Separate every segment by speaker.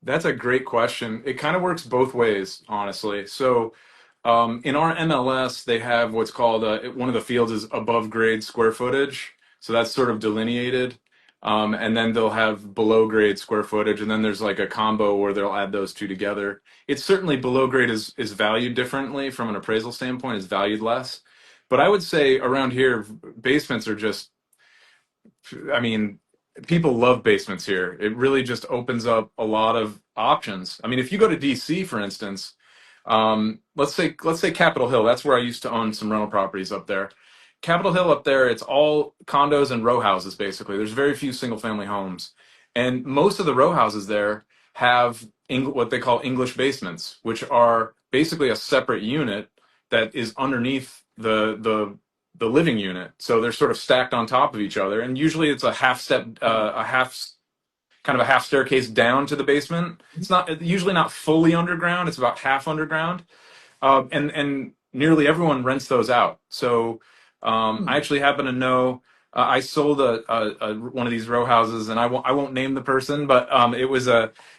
Speaker 1: That's a great question. It kind of works both ways, honestly. So, in our MLS, they have what's called one of the fields is above grade square footage. So that's sort of delineated. And then they'll have below grade square footage, and then there's like a combo where they'll add those two together. It's certainly below grade is valued differently from an appraisal standpoint, is valued less. But I would say around here, basements are just I mean, people love basements here. It really just opens up a lot of options. I mean, if you go to DC, for instance, let's say Capitol Hill. That's where I used to own some rental properties up there. Capitol Hill up there, it's all condos and row houses basically. There's very few single family homes, and most of the row houses there have what they call English basements, which are basically a separate unit that is underneath the living unit. So they're sort of stacked on top of each other, and usually it's a half step, a half kind of a half staircase down to the basement. It's not usually not fully underground. It's about half underground, and nearly everyone rents those out. So I actually happen to know I sold one of these row houses, and I won't name the person, but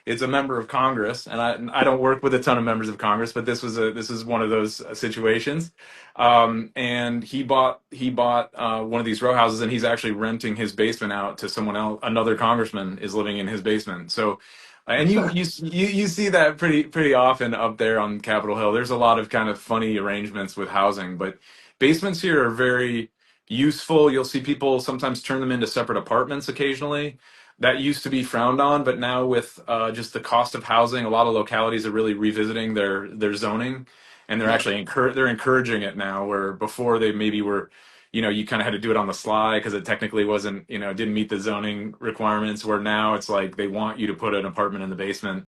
Speaker 1: it's a member of Congress, and I don't work with a ton of members of Congress, but this is one of those situations. And he bought one of these row houses, and he's actually renting his basement out to someone else. Another congressman is living in his basement. So, and you see that pretty often up there on Capitol Hill. There's a lot of kind of funny arrangements with housing, but basements here are very useful. You'll see people sometimes turn them into separate apartments occasionally. That used to be frowned on, but now with just the cost of housing, a lot of localities are really revisiting their zoning, and they're
Speaker 2: Yeah.
Speaker 1: actually they're encouraging it now. Where before they maybe were, you kind of had to do it on the sly because it technically wasn't, didn't meet the zoning requirements. Where now it's like they want you to put an apartment in the basement.